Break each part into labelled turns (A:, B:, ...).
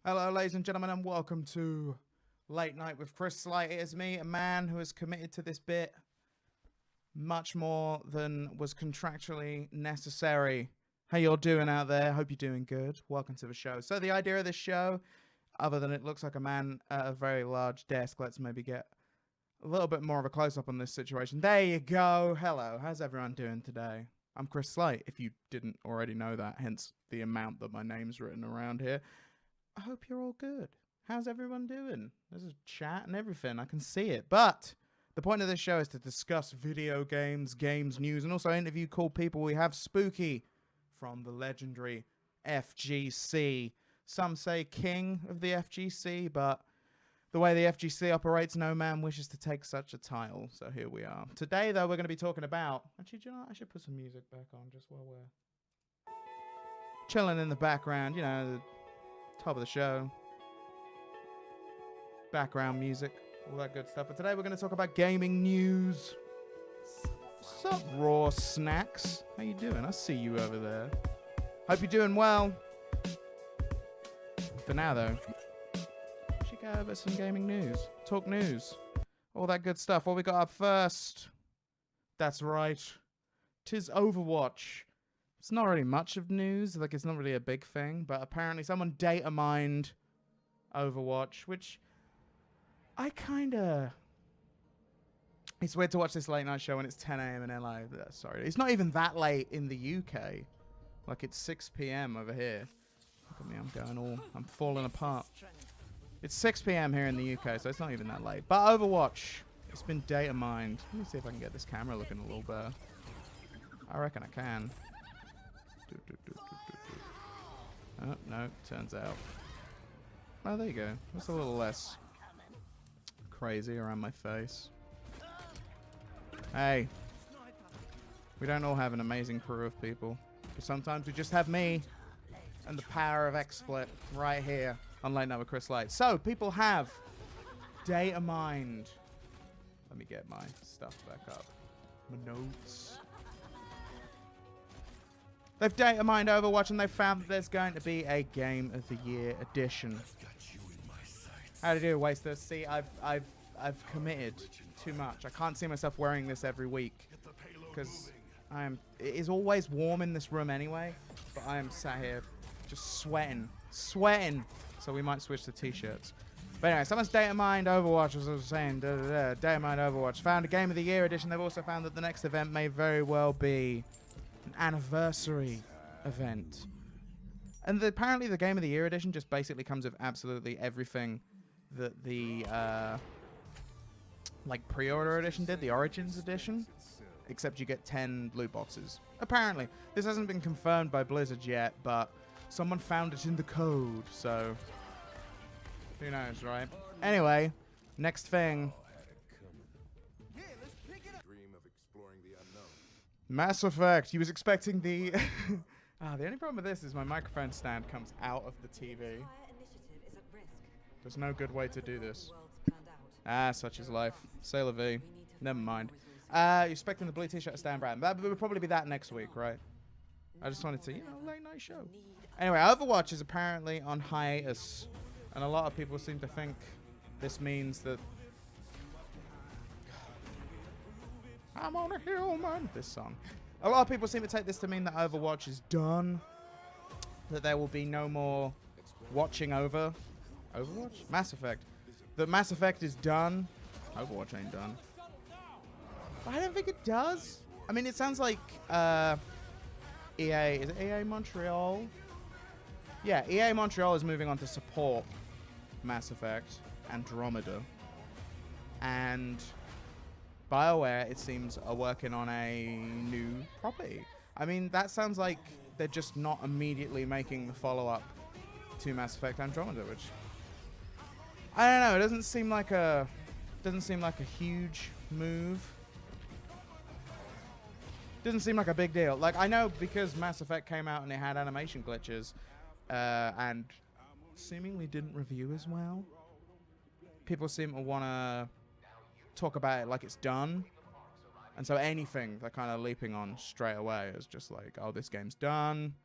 A: Hello, ladies and gentlemen, and welcome to Late Night with Chris Slight. It is me, a man who has committed to this bit much more than was contractually necessary. How y'all doing out there? Hope you're doing good. Welcome to the show. So the idea of this show, other than it looks like a man at a very large desk, let's maybe get a little bit more of a close-up on this situation. There you go. Hello. How's everyone doing today? I'm Chris Slight, if you didn't already know that, hence the amount that my name's written around here. I hope you're all good. How's everyone doing? There's a chat and everything. I can see it. But the point of this show is to discuss video games, games news, and also interview cool people. We have Spooky from the legendary FGC. Some say king of the FGC, but the way the FGC operates, no man wishes to take such a title. So here we are. Today, though, we're going to be talking about... Actually, do you know what? I should put some music back on just while we're chilling in the background. You know, top of the show, background music, all that good stuff. But today we're going to talk about gaming news. Sup, Raw Snacks? How you doing? I see you over there. Hope you're doing well. For now, though, we should go over some gaming news, talk news, all that good stuff. What we got up first? That's right, 'tis Overwatch. It's not really much of news, like it's not really a big thing, but apparently someone data mined Overwatch, which I kinda... It's weird to watch this late night show when it's 10 a.m. in LA. Sorry, it's not even that late in the UK. Like it's 6 p.m. over here. Look at me, I'm falling apart. It's 6 p.m. here in the UK, so it's not even that late. But Overwatch, it's been data mined. Let me see if I can get this camera looking a little better. I reckon I can. Oh, no, turns out. Oh, there you go. That's a little less crazy around my face. Hey. We don't all have an amazing crew of people. But sometimes we just have me and the power of XSplit right here on Late Night with Chris Light. So, people have data mined. Let me get my stuff back up. My notes. They've data mined Overwatch and they've found that there's going to be a Game of the Year edition. How to do, Waster? See, I've committed too much. I can't see myself wearing this every week because it is always warm in this room anyway. But I am sat here just sweating. So we might switch to t-shirts. But anyway, someone's data mined Overwatch, as I was saying. Data mined Overwatch. Found a Game of the Year edition. They've also found that the next event may very well be an anniversary event. And apparently the Game of the Year edition just basically comes with absolutely everything that the like pre-order edition did, the Origins edition, except you get 10 loot boxes. Apparently. This hasn't been confirmed by Blizzard yet, but someone found it in the code, so who knows, right? Anyway, next thing. Mass Effect. He was expecting the... the only problem with this is my microphone stand comes out of the TV. There's no good way to do this. Such is life. C'est la vie. Never mind. You're expecting the blue t-shirt to stand brand. That would probably be that next week, right? I just wanted to, late night show. Anyway, Overwatch is apparently on hiatus. And a lot of people seem to think this means that... I'm on a hill, man. This song. A lot of people seem to take this to mean that Overwatch is done. That there will be no more watching over. Overwatch? Mass Effect. That Mass Effect is done. Overwatch ain't done. But I don't think it does. I mean, it sounds like EA. Is it EA Montreal? Yeah, EA Montreal is moving on to support Mass Effect Andromeda. And BioWare, it seems, are working on a new property. I mean, that sounds like they're just not immediately making the follow-up to Mass Effect Andromeda, which I don't know. It doesn't seem like a huge move. Doesn't seem like a big deal. Like, I know because Mass Effect came out and it had animation glitches and seemingly didn't review as well. People seem to want to talk about it like it's done. And so anything they're kind of leaping on straight away is just like, oh, this game's done.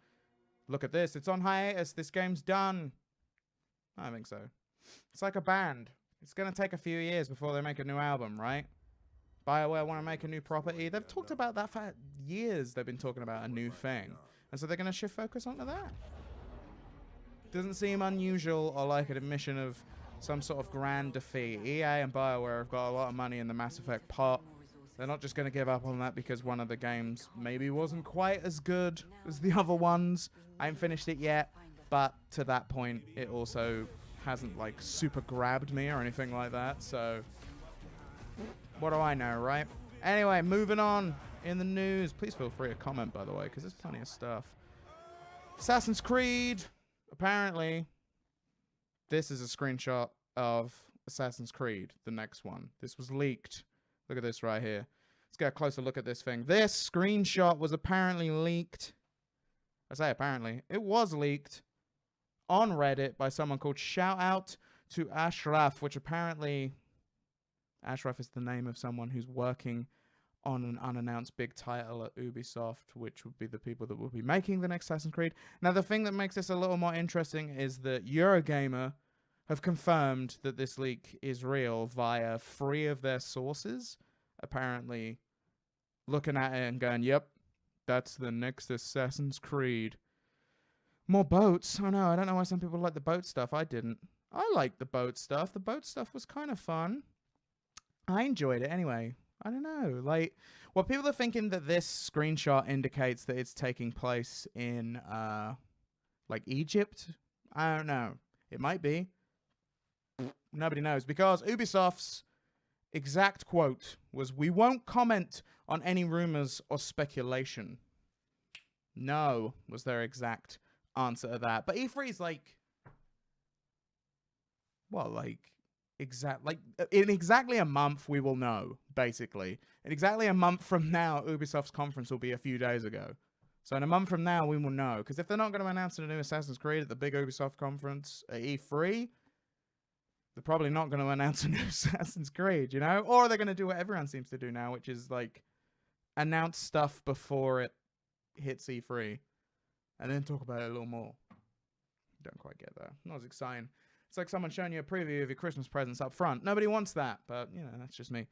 A: Look at this. It's on hiatus. This game's done. I think so. It's like a band. It's going to take a few years before they make a new album, right? BioWare want to make a new property. They've talked about that for years. They've been talking about a new thing. And so they're going to shift focus onto that. Doesn't seem unusual or like an admission of some sort of grand defeat. EA and BioWare have got a lot of money in the Mass Effect pot. They're not just going to give up on that because one of the games maybe wasn't quite as good as the other ones. I haven't finished it yet, but to that point, it also hasn't like super grabbed me or anything like that. So what do I know, right? Anyway, moving on in the news. Please feel free to comment, by the way, because there's plenty of stuff. Assassin's Creed. Apparently, this is a screenshot of Assassin's Creed, the next one. This was leaked. Look at this right here. Let's get a closer look at this thing. This screenshot was apparently leaked. I say apparently. It was leaked on Reddit by someone called Shout Out to Ashraf, which apparently Ashraf is the name of someone who's working on an unannounced big title at Ubisoft, which would be the people that will be making the next Assassin's Creed. Now, the thing that makes this a little more interesting is that Eurogamer have confirmed that this leak is real via 3 of their sources, apparently looking at it and going, yep, that's the next Assassin's Creed. More boats? Oh no, I don't know why some people like the boat stuff. I didn't. I liked the boat stuff. The boat stuff was kind of fun. I enjoyed it anyway. I don't know. Like, well, people are thinking that this screenshot indicates that it's taking place in, like, Egypt. I don't know. It might be. Nobody knows. Because Ubisoft's exact quote was, "We won't comment on any rumors or speculation." No, was their exact answer to that. But E3's like, well, like, in exactly a month, we will know, basically. In exactly a month from now, Ubisoft's conference will be a few days ago. So in a month from now, we will know. Because if they're not going to announce a new Assassin's Creed at the big Ubisoft conference at E3, they're probably not going to announce a new Assassin's Creed, you know? Or they're going to do what everyone seems to do now, which is, like, announce stuff before it hits E3. And then talk about it a little more. Don't quite get that. Not as exciting. It's like someone showing you a preview of your Christmas presents up front. Nobody wants that, but, you know, that's just me.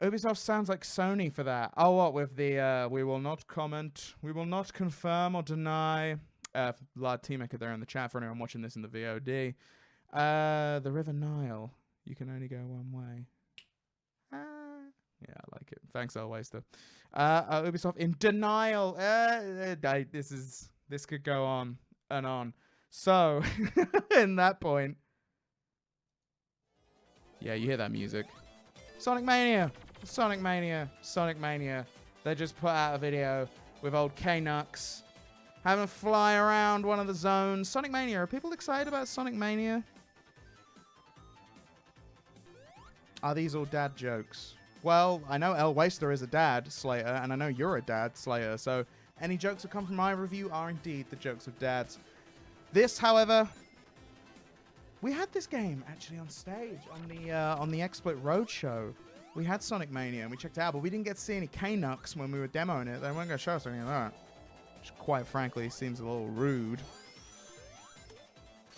A: Ubisoft sounds like Sony for that. Oh, what, with the, we will not comment, we will not confirm or deny. Lard T-Maker there in the chat for anyone watching this in the VOD. The River Nile. You can only go one way. Yeah, I like it. Thanks, Waster. Ubisoft in denial. This could go on and on. So, in that point, yeah, you hear that music. Sonic Mania. Sonic Mania. Sonic Mania. They just put out a video with old K-Nux having a fly around one of the zones. Sonic Mania. Are people excited about Sonic Mania? Are these all dad jokes? Well, I know El Waster is a dad, Slater, and I know you're a dad, Slater, so any jokes that come from my review are indeed the jokes of dads. This, however, we had this game actually on stage on the XSplit Roadshow. We had Sonic Mania and we checked it out, but we didn't get to see any K-Nux when we were demoing it. They weren't going to show us any of that, which quite frankly seems a little rude.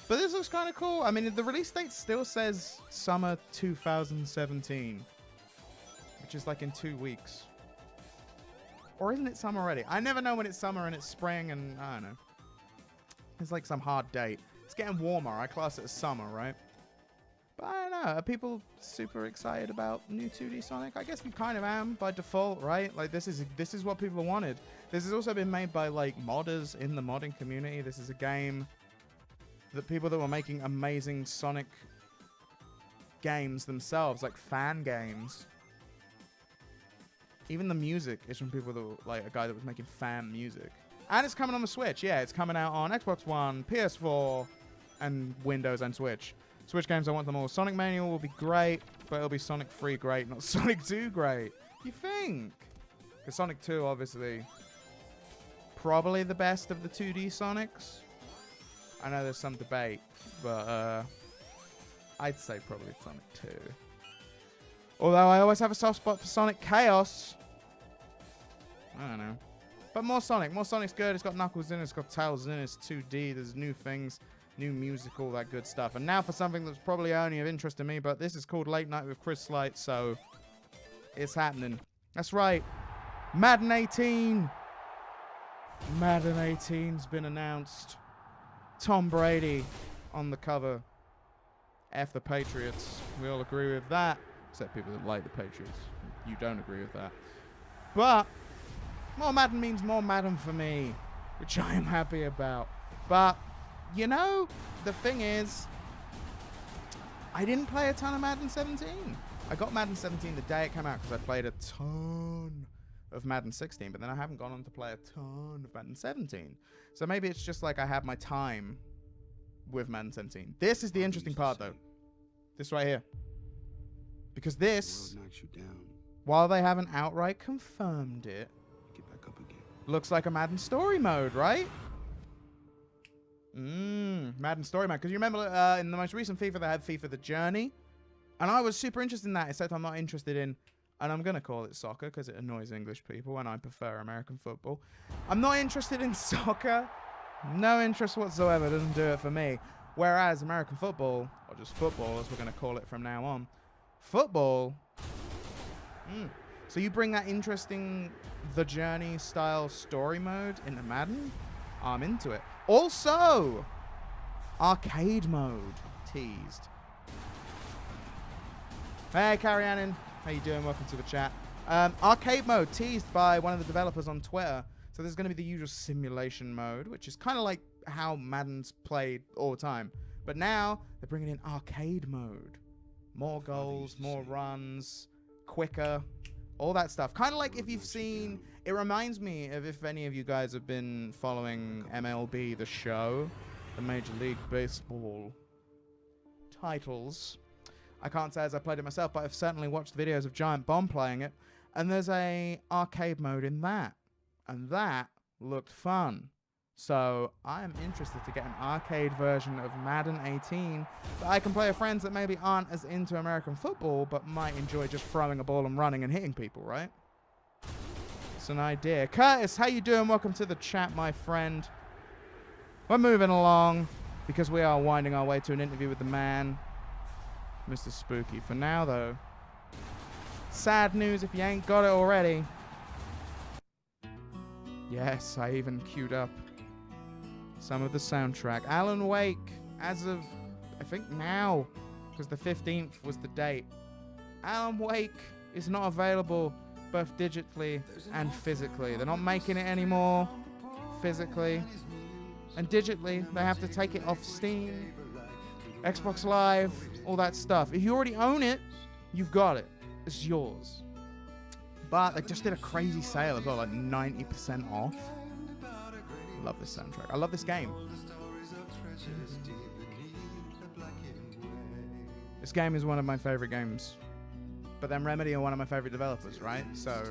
A: But this looks kind of cool. I mean, the release date still says summer 2017, which is like in 2 weeks. Or isn't it summer already? I never know when it's summer and it's spring and I don't know. It's like some hard date. It's getting warmer. I class it as summer, right? But I don't know. Are people super excited about new 2D Sonic? I guess we kind of am by default, right? Like this is what people wanted. This has also been made by like modders in the modding community. This is a game that people that were making amazing Sonic games themselves, like fan games. Even the music is from people that were like a guy that was making fan music. And it's coming on the Switch. Yeah, it's coming out on Xbox One, PS4, and Windows and Switch. Switch games, I want them all. Sonic Mania will be great, but it'll be Sonic 3 great, not Sonic 2 great. You think? Because Sonic 2, obviously, probably the best of the 2D Sonics. I know there's some debate, but I'd say probably Sonic 2. Although I always have a soft spot for Sonic Chaos. I don't know. But more Sonic. More Sonic's good. It's got Knuckles in it. It's got Tails in it. It's 2D. There's new things. new music, all that good stuff. And now for something that's probably only of interest to me, but this is called Late Night with Chris Slight, so it's happening. That's right. Madden 18. Madden 18's been announced. Tom Brady on the cover. F the Patriots. We all agree with that. Except people that like the Patriots. You don't agree with that. But more Madden means more Madden for me, which I am happy about. But, you know, the thing is, I didn't play a ton of Madden 17. I got Madden 17 the day it came out because I played a ton of Madden 16, but then I haven't gone on to play a ton of Madden 17. So maybe it's just like I had my time with Madden 17. This is the interesting part, though. This right here. Because this, while they haven't outright confirmed it, looks like a Madden story mode, right? Madden story mode. Because you remember in the most recent FIFA, they had FIFA The Journey. And I was super interested in that, except I'm not interested in, and I'm going to call it soccer because it annoys English people and I prefer American football. I'm not interested in soccer. No interest whatsoever. Doesn't do it for me. Whereas American football, or just football as we're going to call it from now on, football. So you bring that interesting The Journey style story mode into Madden, I'm into it. Also, arcade mode teased. Hey, Carrie Annan. How you doing? Welcome to the chat. Arcade mode teased by one of the developers on Twitter. So there's going to be the usual simulation mode, which is kind of like how Madden's played all the time. But now they're bringing in arcade mode. More goals, more runs, quicker, all that stuff. Kind of like if you've seen... It reminds me of if any of you guys have been following MLB The Show, the Major League Baseball titles. I can't say as I played it myself, but I've certainly watched videos of Giant Bomb playing it. And there's a arcade mode in that. And that looked fun. So I am interested to get an arcade version of Madden 18 that I can play with friends that maybe aren't as into American football, but might enjoy just throwing a ball and running and hitting people, right? It's an idea. Curtis, how you doing? Welcome to the chat, my friend. We're moving along because we are winding our way to an interview with the man, Mr. Spooky. For now, though, sad news if you ain't got it already. Yes, I even queued up some of the soundtrack. Alan Wake, as of, I think now, because the 15th was the date. Alan Wake is not available both digitally and physically. They're not making it anymore physically. And digitally, they have to take it off Steam, Xbox Live, all that stuff. If you already own it, you've got it. It's yours. But they just did a crazy sale as well, like 90% off. I love this soundtrack. I love this game. This game is one of my favorite games. But then Remedy are one of my favorite developers, right? So,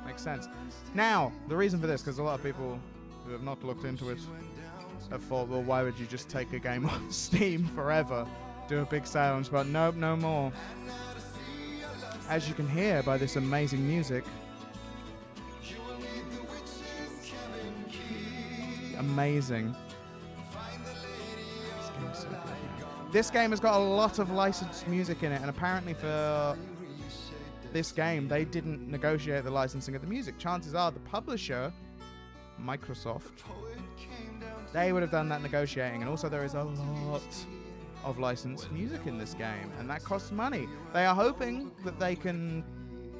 A: makes sense. Now, the reason for this, because a lot of people who have not looked into it have thought, well, why would you just take a game off Steam forever? Do a big sale and just about, nope, no more. As you can hear by this amazing music. Amazing. This game's so good, man. This game has got a lot of licensed music in it, and apparently for this game, they didn't negotiate the licensing of the music. Chances are the publisher, Microsoft, they would have done that negotiating, and also there is a lot of licensed music in this game, and that costs money. They are hoping that they can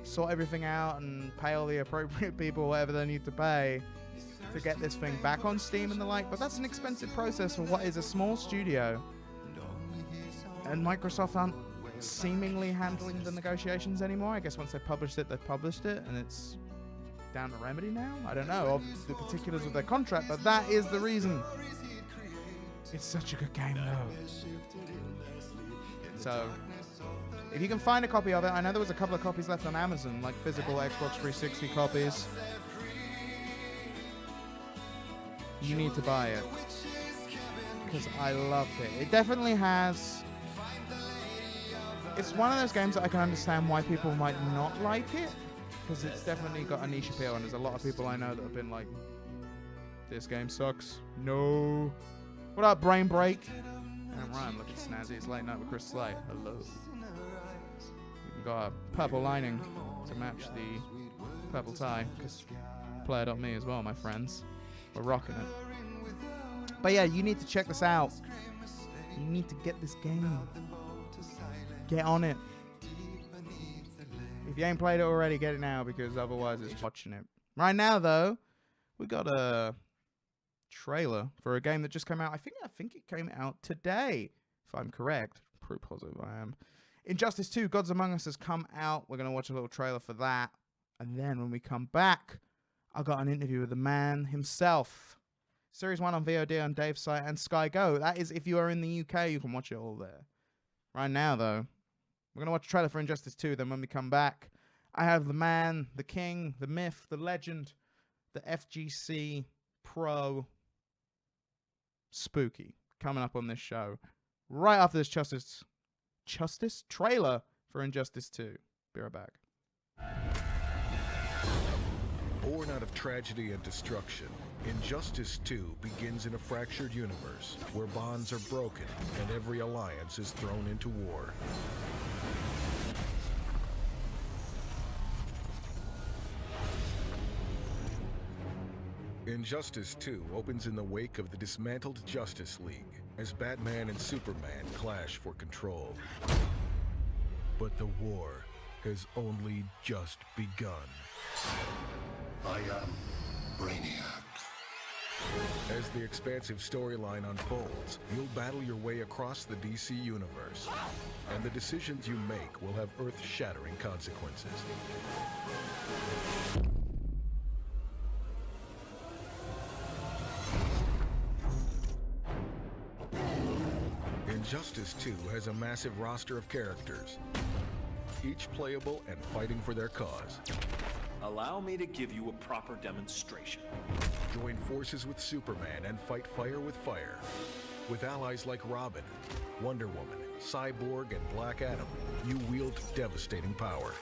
A: sort everything out and pay all the appropriate people whatever they need to pay to get this thing back on Steam and the like, but that's an expensive process for what is a small studio. And Microsoft aren't seemingly handling the negotiations anymore. I guess once they published it, they've published it, and it's down to Remedy now? I don't know of the particulars of their contract, but that is the reason. It's such a good game, though. So, if you can find a copy of it, I know there was a couple of copies left on Amazon, like physical Xbox 360 copies. You need to buy it. Because I loved it. It definitely has... It's one of those games that I can understand why people might not like it. Because it's definitely got a niche appeal, and there's a lot of people I know that have been like, this game sucks. No. What up, Brain Break? Damn right, I'm looking snazzy. It's late night with Chris Slate. Hello. We've got a purple lining to match the purple tie, because player.me as well, my friends. We're rocking it. But yeah, you need to check this out. You need to get this game. Get on it. If you ain't played it already, get it now, because otherwise it's watching it. Right now, though, we got a trailer for a game that just came out. I think it came out today, if I'm correct. Pretty positive I am. Injustice 2, Gods Among Us has come out. We're going to watch a little trailer for that. And then when we come back, I got an interview with the man himself. Series 1 on VOD on Dave's site and Sky Go. That is, if you are in the UK, you can watch it all there. Right now, though, we're going to watch a trailer for Injustice 2. Then when we come back, I have the man, the king, the myth, the legend, the FGC Pro Spooky coming up on this show. Right after this Justice trailer for Injustice 2. Be right back.
B: Born out of tragedy and destruction, Injustice 2 begins in a fractured universe where bonds are broken and every alliance is thrown into war. Injustice 2 opens in the wake of the dismantled Justice League as Batman and Superman clash for control. But the war has only just begun.
C: I am Brainiac.
B: As the expansive storyline unfolds, you'll battle your way across the DC universe, and the decisions you make will have earth-shattering consequences. Injustice 2 has a massive roster of characters, each playable and fighting for their cause.
D: Allow me to give you a proper demonstration.
B: Join forces with Superman and fight fire with fire. With allies like Robin, Wonder Woman, Cyborg, and Black Adam, you wield devastating power.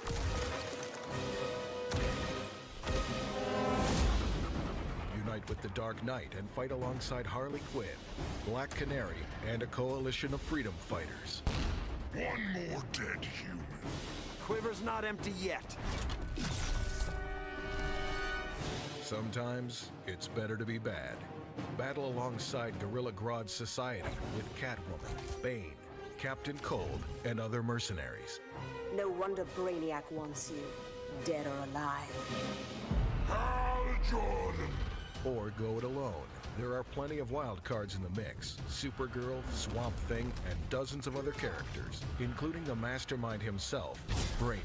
B: Unite with the Dark Knight and fight alongside Harley Quinn, Black Canary, and a coalition of freedom fighters.
C: One more dead human.
D: Quiver's not empty yet.
B: Sometimes, it's better to be bad. Battle alongside Gorilla Grodd's society with Catwoman, Bane, Captain Cold, and other mercenaries.
E: No wonder Brainiac wants you, dead or alive.
C: Hal Jordan.
B: Or go it alone. There are plenty of wild cards in the mix. Supergirl, Swamp Thing, and dozens of other characters, including the mastermind himself, Brainiac.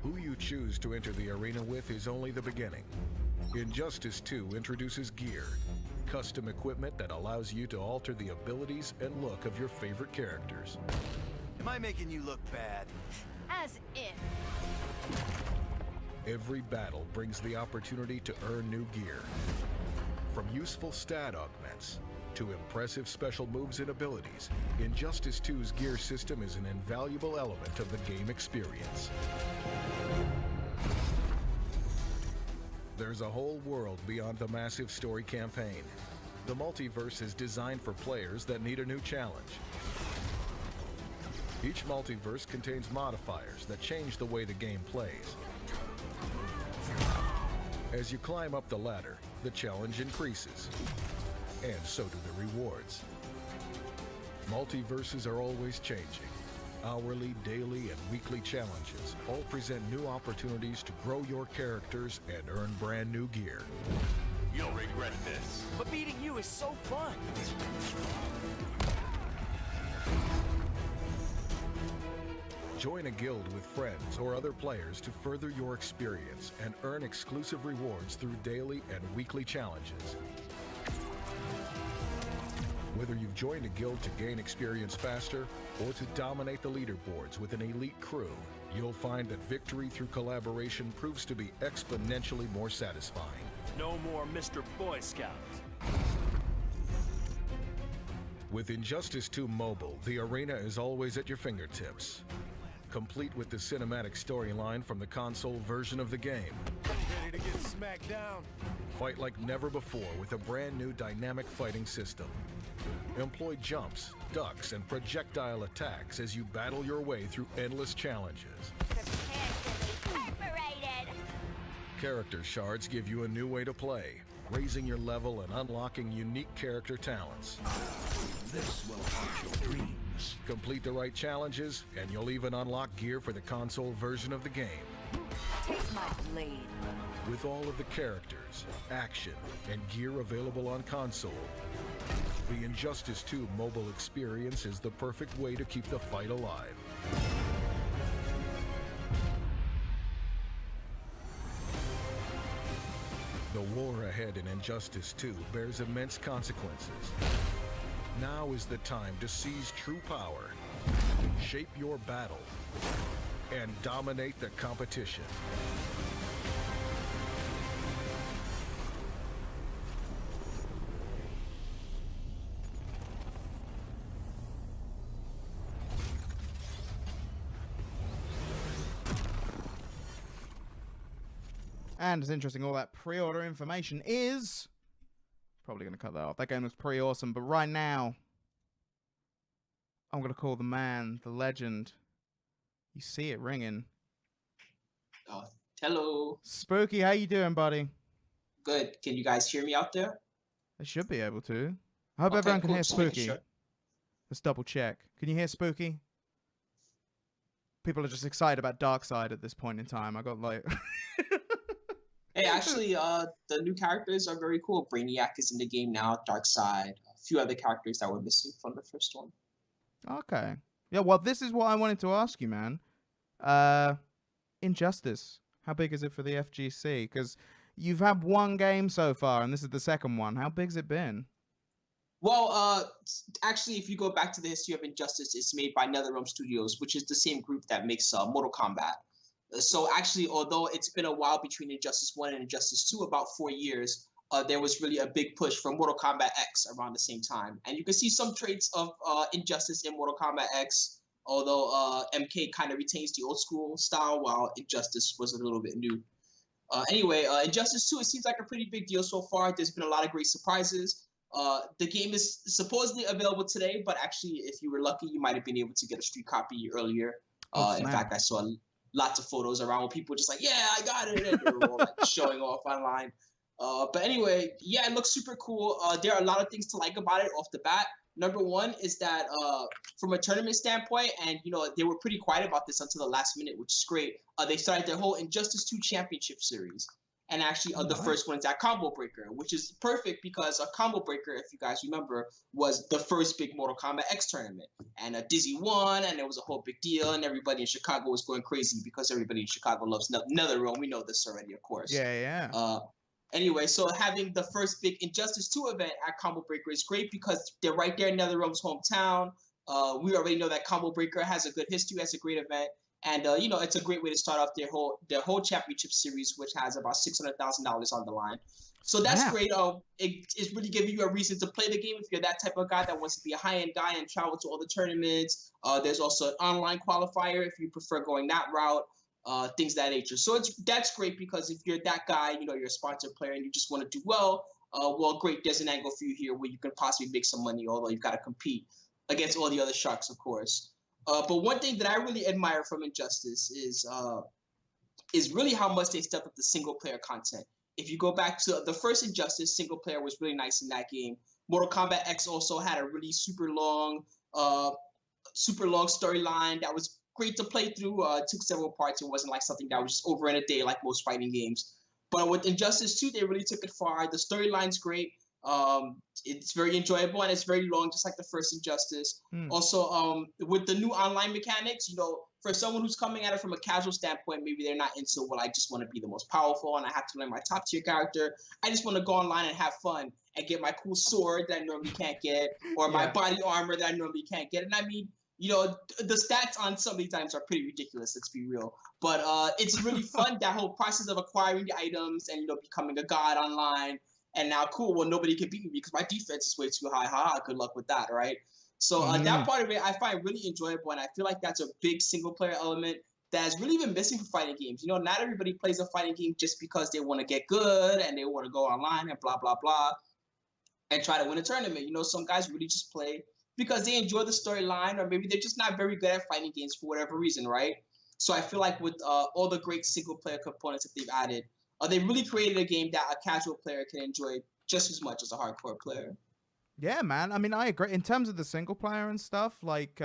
B: Who you choose to enter the arena with is only the beginning. Injustice 2 introduces gear, custom equipment that allows you to alter the abilities and look of your favorite characters.
D: Am I making you look bad?
F: As if.
B: Every battle brings the opportunity to earn new gear. From useful stat augments to impressive special moves and abilities, Injustice 2's gear system is an invaluable element of the game experience. There's a whole world beyond the massive story campaign. The multiverse is designed for players that need a new challenge. Each multiverse contains modifiers that change the way the game plays. As you climb up the ladder, the challenge increases, and so do the rewards. Multiverses are always changing. Hourly, daily, and weekly challenges all present new opportunities to grow your characters and earn brand new gear.
D: You'll regret this.
G: But beating you is so fun.
B: Join a guild with friends or other players to further your experience and earn exclusive rewards through daily and weekly challenges. Whether you've joined a guild to gain experience faster or to dominate the leaderboards with an elite crew, you'll find that victory through collaboration proves to be exponentially more satisfying.
D: No more Mr. Boy Scout.
B: With Injustice 2 Mobile, the arena is always at your fingertips. Complete with the cinematic storyline from the console version of the game.
D: Ready to
C: Smackdown.
B: Fight like never before with a brand new dynamic fighting system. Employ jumps, ducks, and projectile attacks as you battle your way through endless challenges.
F: Prepare to be perforated.
B: Character shards give you a new way to play, raising your level and unlocking unique character talents.
C: This will haunt your dreams.
B: Complete the right challenges, and you'll even unlock gear for the console version of the game.
F: Taste my blade.
B: With all of the characters, action, and gear available on console, the Injustice 2 mobile experience is the perfect way to keep the fight alive. The war ahead in Injustice 2 bears immense consequences. Now is the time to seize true power, shape your battle, and dominate the competition.
A: And it's interesting, all that pre-order information is... Probably going to cut that off. That game looks pretty awesome. But right now, I'm going to call the man, the legend. You see it ringing.
H: Oh, hello.
A: Spooky, how you doing, buddy?
H: Good. Can you guys hear me out there?
A: I should be able to. I hope
H: Okay,
A: everyone can
H: cool.
A: hear
H: Just making
A: Spooky.
H: sure.
A: Let's double check. Can you hear Spooky? People are just excited about Darkseid at this point in time. I got like...
H: Hey, actually, the new characters are very cool. Brainiac is in the game now. Darkseid, a few other characters that were missing from the first one.
A: Okay. Yeah, well, this is what I wanted to ask you, man. Injustice. How big is it for the FGC? Because you've had one game so far, and this is the second one. How big's it been?
H: Well, actually, if you go back to the history of Injustice, it's made by NetherRealm Studios, which is the same group that makes Mortal Kombat. So actually, although it's been a while between Injustice 1 and Injustice 2, about 4 years, there was really a big push for Mortal Kombat X around the same time. And you can see some traits of Injustice in Mortal Kombat X, although MK kind of retains the old school style, while Injustice was a little bit new. Anyway, Injustice 2, it seems like a pretty big deal so far. There's been a lot of great surprises. The game is supposedly available today, but actually, if you were lucky, you might have been able to get a street copy earlier. In fact, I saw lots of photos around with people just like, yeah, I got it, and they were all like showing off online. But anyway, yeah, it looks super cool. There are a lot of things to like about it off the bat. Number one is that from a tournament standpoint, and you know, they were pretty quiet about this until the last minute, which is great. They started their whole Injustice 2 Championship Series. And actually, the first one is that Combo Breaker, which is perfect because a Combo Breaker, if you guys remember, was the first big Mortal Kombat X tournament. And Dizzy won, and it was a whole big deal, and everybody in Chicago was going crazy because everybody in Chicago loves NetherRealm. We know this already, of course.
A: Yeah.
H: Anyway, so having the first big Injustice 2 event at Combo Breaker is great because they're right there in NetherRealm's hometown. We already know that Combo Breaker has a good history, has a great event. And you know, it's a great way to start off their whole championship series, which has about $600,000 on the line. So that's great. It's really giving you a reason to play the game if you're that type of guy that wants to be a high-end guy and travel to all the tournaments. There's also an online qualifier if you prefer going that route, things of that nature. So that's great because if you're that guy, you know, you're a sponsored player and you just want to do well, great. There's an angle for you here where you can possibly make some money, although you've got to compete against all the other sharks, of course. But one thing that I really admire from Injustice is really how much they stepped up the single player content. If you go back to the first Injustice, single player was really nice in that game. Mortal Kombat X also had a really super long storyline that was great to play through. It took several parts. It wasn't like something that was just over in a day like most fighting games. But with Injustice 2, they really took it far. The storyline's great. It's very enjoyable and it's very long, just like the first Injustice. Also, with the new online mechanics, you know, for someone who's coming at it from a casual standpoint, maybe they're not into, well, I just want to be the most powerful and I have to learn my top tier character. I just want to go online and have fun and get my cool sword that I normally can't get, or my body armor that I normally can't get. And I mean, you know, the stats on some of these items are pretty ridiculous, let's be real. But it's really fun, that whole process of acquiring the items and, you know, becoming a god online. And now, cool, well, nobody can beat me because my defense is way too high. Good luck with that, right? So that part of it I find really enjoyable, and I feel like that's a big single-player element that has really been missing for fighting games. You know, not everybody plays a fighting game just because they want to get good and they want to go online and blah blah blah and try to win a tournament. You know, some guys really just play because they enjoy the storyline, or maybe they're just not very good at fighting games for whatever reason, right? So I feel like with all the great single player components that they've added, they really created a game that a casual player can enjoy just as much as a hardcore player.
A: Yeah, man. I mean, I agree. In terms of the single player and stuff, like,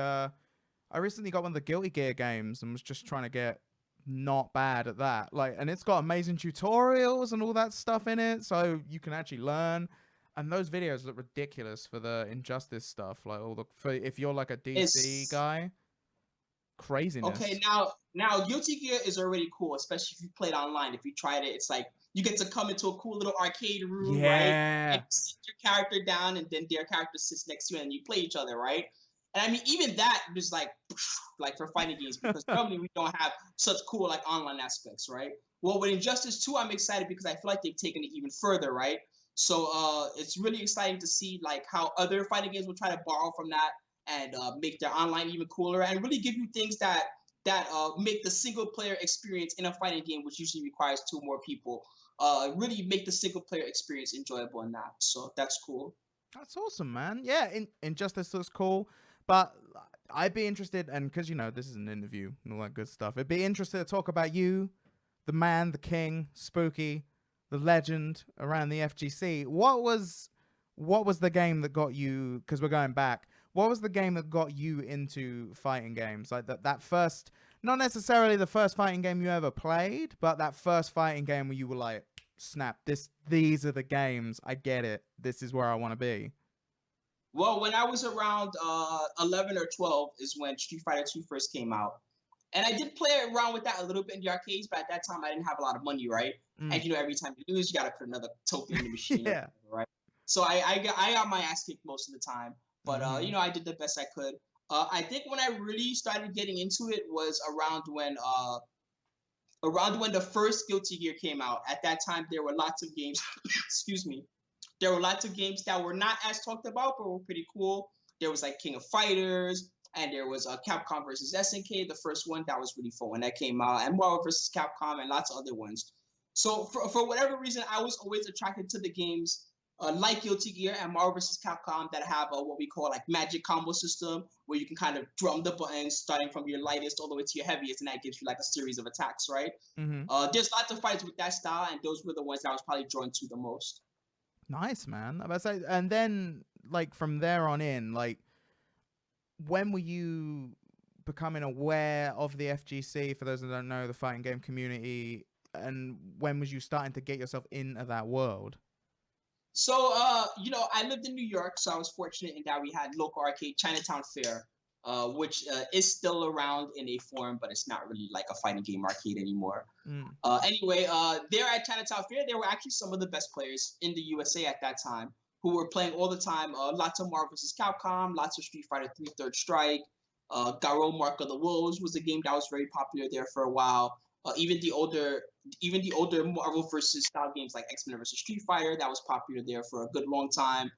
A: I recently got one of the Guilty Gear games and was just trying to get not bad at that. Like, and it's got amazing tutorials and all that stuff in it, so you can actually learn. And those videos look ridiculous for the Injustice stuff. Like, all the if you're like a DC guy, craziness.
H: Okay, now Guilty Gear is already cool, especially if you played online. If you tried it, it's like you get to come into a cool little arcade room, right? And sit your character down, and then their character sits next to you, and you play each other, right? And I mean, even that was like for fighting games, because normally we don't have such cool like online aspects, right? Well, with Injustice 2, I'm excited because I feel like they've taken it even further, right? So it's really exciting to see like how other fighting games will try to borrow from that and make their online even cooler and really give you things that make the single player experience in a fighting game, which usually requires 2 more people, really make the single player experience enjoyable in that. So that's cool.
A: That's awesome, man. Yeah, Injustice looks cool. But I'd be interested, and because, you know, this is an interview and all that good stuff, I'd be interested to talk about you, the man, the king, Spooky, the legend around the FGC. What was the game that got you, because we're going back, what was the game that got you into fighting games? Like that first, not necessarily the first fighting game you ever played, but that first fighting game where you were like, snap, these are the games, I get it, this is where I want to be.
H: Well, when I was around 11 or 12 is when Street Fighter 2 first came out. And I did play around with that a little bit in the arcades, but at that time I didn't have a lot of money, right? And you know, every time you lose, you got to put another token in the machine,
A: yeah.
H: Right? So I got my ass kicked most of the time, but you know, I did the best I could. I think when I really started getting into it was around when the first Guilty Gear came out. At that time, there were lots of games. Excuse me. There were lots of games that were not as talked about, but were pretty cool. There was like King of Fighters, and there was Capcom versus SNK, the first one that was really fun when that came out, and Marvel versus Capcom, and lots of other ones. So for whatever reason, I was always attracted to the games like Guilty Gear and Marvel vs. Capcom that have what we call like magic combo system, where you can kind of drum the buttons starting from your lightest all the way to your heaviest, and that gives you like a series of attacks, right? There's lots of fights with that style, and those were the ones that I was probably drawn to the most.
A: Nice, man. I was say, and then like from there on in, like when were you becoming aware of the FGC? For those that don't know, the fighting game community, and when was you starting to get yourself into that world?
H: So, you know, I lived in New York, so I was fortunate in that we had local arcade, Chinatown Fair, which is still around in a form, but it's not really like a fighting game arcade anymore. Anyway, there at Chinatown Fair, there were actually some of the best players in the USA at that time who were playing all the time. Lots of Marvel vs. Capcom, lots of Street Fighter 3 Third Strike. Garo Mark of the Wolves was a game that was very popular there for a while. Even the older Marvel versus style games like X-Men versus Street Fighter, that was popular there for a good long time.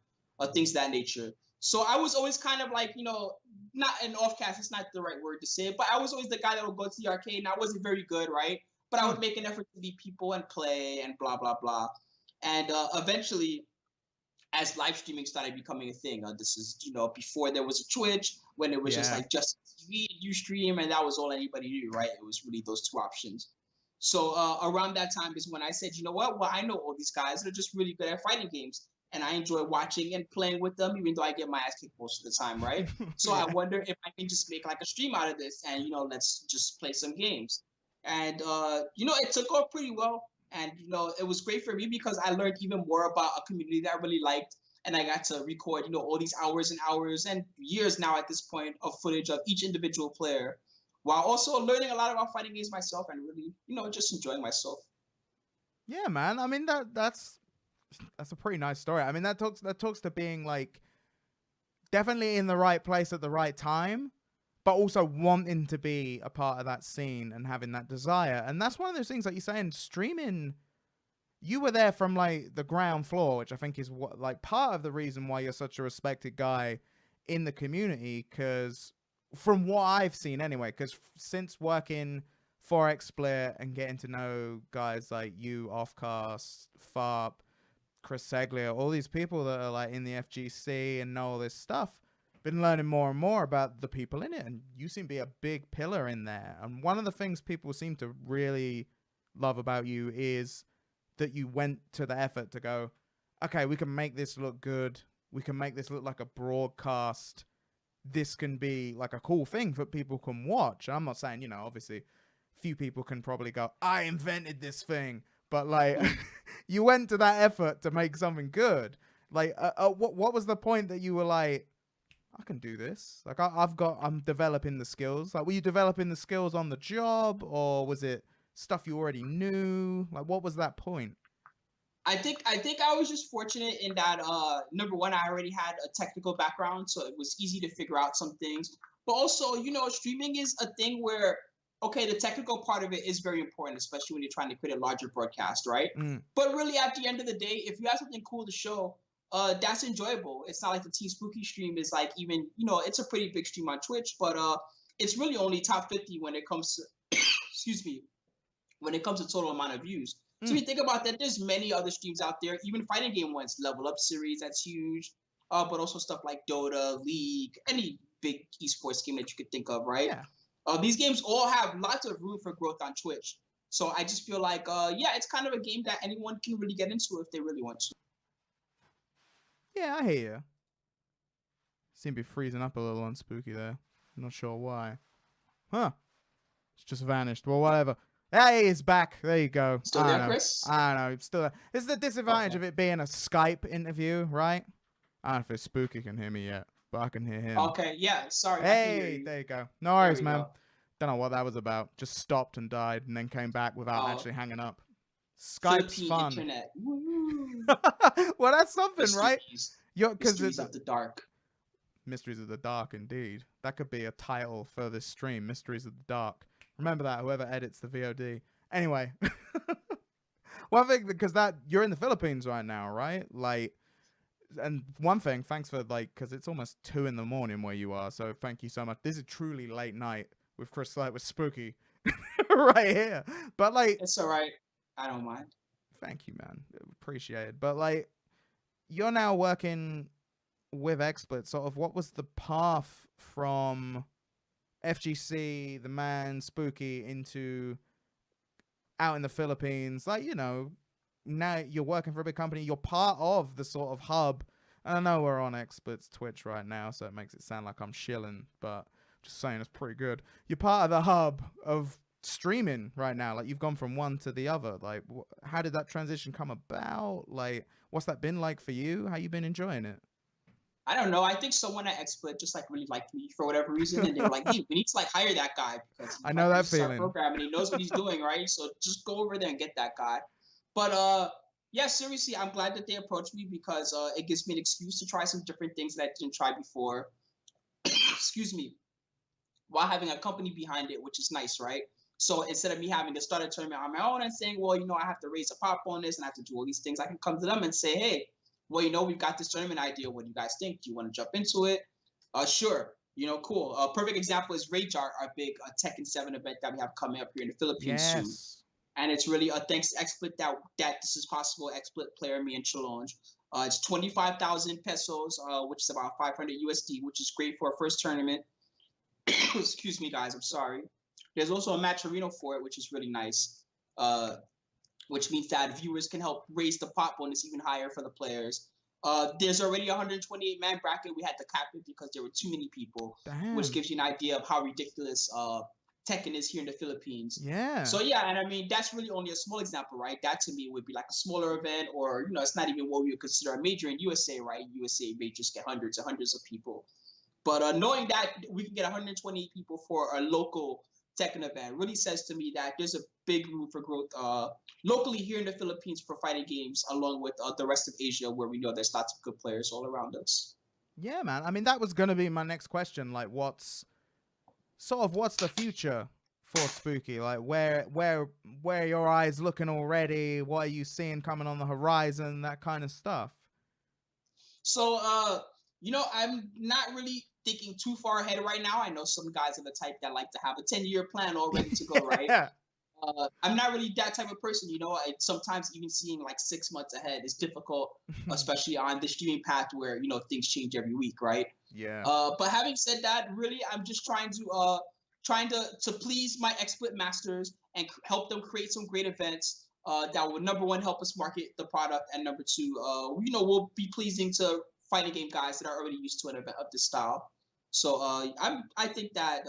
H: Things of that nature. So I was always kind of like, you know, not an offcast, it's not the right word to say, but I was always the guy that would go to the arcade, and I wasn't very good, right? But I would make an effort to meet people and play and blah, blah, blah. And eventually, as live streaming started becoming a thing, this is, you know, before there was a Twitch, when it was just like just TV, Ustream, and that was all anybody knew, right? It was really those 2 options. So around that time is when I said, you know what? Well, I know all these guys that are just really good at fighting games, and I enjoy watching and playing with them, even though I get my ass kicked most of the time, right? So I wonder if I can just make like a stream out of this, and, you know, let's just play some games. And, you know, it took off pretty well. And, you know, it was great for me because I learned even more about a community that I really liked. And I got to record, you know, all these hours and hours and years now at this point of footage of each individual player, while also learning a lot about fighting games myself and really, you know, just enjoying myself.
A: Yeah, man. I mean, that's a pretty nice story. I mean, that talks to being like definitely in the right place at the right time, but also wanting to be a part of that scene and having that desire. And that's one of those things, like you're saying, streaming, you were there from like the ground floor, which I think is what like part of the reason why you're such a respected guy in the community. Because from what I've seen anyway, because since working for XSplit and getting to know guys like you, Offcast, Farp, Chris Seglia, all these people that are like in the FGC and know all this stuff, been learning more and more about the people in it, and you seem to be a big pillar in there. And one of the things people seem to really love about you is that you went to the effort to go, okay, we can make this look good. We can make this look like a broadcast. This can be like a cool thing that people can watch. I'm not saying, obviously few people can probably go, I invented this thing, but like you went to that effort to make something good. Like, what was the point that you were like, I can do this? Like, I'm developing the skills. Like, were you developing the skills on the job, or was it stuff you already knew? Like, what was that point?
H: I think I was just fortunate in that number one, I already had a technical background, so it was easy to figure out some things. But also, streaming is a thing where, okay, the technical part of it is very important, especially when you're trying to create a larger broadcast, right? But really, at the end of the day, if you have something cool to show, that's enjoyable. It's not like the Team Spooky stream is like even, it's a pretty big stream on Twitch, but it's really only top 50 when it comes to, excuse me, when it comes to total amount of views. So if you think about that, there's many other streams out there, even fighting game ones, Level Up series, that's huge, but also stuff like Dota, League, any big esports game that you could think of, right?
A: Yeah.
H: These games all have lots of room for growth on Twitch. So I just feel like, it's kind of a game that anyone can really get into if they really want to.
A: Yeah, I hear you. Seem to be freezing up a little on Spooky there. I'm not sure why. Huh. It's just vanished. Well, whatever. Hey, it's back. There you go.
H: Still there, Chris?
A: I don't know. It's still there. It's the disadvantage of it being a Skype interview, right? I don't know if Spooky can hear me yet, but I can hear him.
H: Okay, yeah, sorry.
A: Hey, there you go. No worries, man. Don't know what that was about. Just stopped and died and then came back without actually hanging up. Skype's
H: Philippine
A: fun.
H: Internet.
A: Well, that's something, right?
H: Mysteries of the Dark.
A: Mysteries of the Dark, indeed. That could be a title for this stream, Mysteries of the Dark. Remember that, whoever edits the VOD. Anyway. One thing, because you're in the Philippines right now, right? Like, and one thing, thanks for, because it's almost 2 a.m. where you are, so thank you so much. This is truly late night with Chris Light with Spooky right here. But,
H: it's all right. I don't mind.
A: Thank you, man. Appreciate it. But, you're now working with XSplit. Sort of, what was the path from FGC, the man, Spooky, into out in the Philippines? Now you're working for a big company. You're part of the sort of hub. And I know we're on XSplit's Twitch right now, so it makes it sound like I'm shilling, but just saying it's pretty good. You're part of the hub of streaming right now. You've gone from one to the other. How did that transition come about? What's that been like for you? How you been enjoying it?
H: I don't know. I think someone at XSplit just really liked me for whatever reason, and they were like, "Hey, we need to hire that guy because
A: I know that feeling.
H: Program and he knows what he's doing, right? So just go over there and get that guy." But yeah, seriously, I'm glad that they approached me because it gives me an excuse to try some different things that I didn't try before. Excuse me, while having a company behind it, which is nice, right? So instead of me having to start a tournament on my own and saying, well, I have to raise a pop on this and I have to do all these things, I can come to them and say, hey, well, we've got this tournament idea. What do you guys think? Do you want to jump into it? Sure. Cool. A perfect example is Rage Art, our big Tekken 7 event that we have coming up here in the Philippines soon. And it's really thanks to XSplit that this is possible. XSplit player, me and Challenge. It's 25,000 pesos, which is about 500 USD, which is great for a first tournament. Excuse me, guys. I'm sorry. There's also a match arena for it, which is really nice. Which means that viewers can help raise the pot bonus even higher for the players. There's already a 128-man bracket. We had to cap it because there were too many people, which gives you an idea of how ridiculous Tekken is here in the Philippines.
A: Yeah.
H: So yeah, and I mean, that's really only a small example, right? That to me would be like a smaller event, or it's not even what we would consider a major in USA, right? USA majors get hundreds and hundreds of people. But knowing that we can get 128 people for a local Tekken event really says to me that there's a big room for growth locally here in the Philippines for fighting games, along with the rest of Asia, where we know there's lots of good players all around us.
A: Yeah, man. I mean, that was going to be my next question. What's the future for Spooky? Where are your eyes looking already? What are you seeing coming on the horizon? That kind of stuff.
H: So I'm not really thinking too far ahead right now. I know some guys are the type that like to have a 10-year plan all ready to go, right?
A: Yeah.
H: I'm not really that type of person, sometimes even seeing like 6 months ahead is difficult, especially on the streaming path where, things change every week, right?
A: Yeah.
H: But having said that, really, I'm just trying to please my XSplit masters and help them create some great events that will, number one, help us market the product, and number two, we'll be pleasing to fighting game guys that are already used to an event of this style. So I think that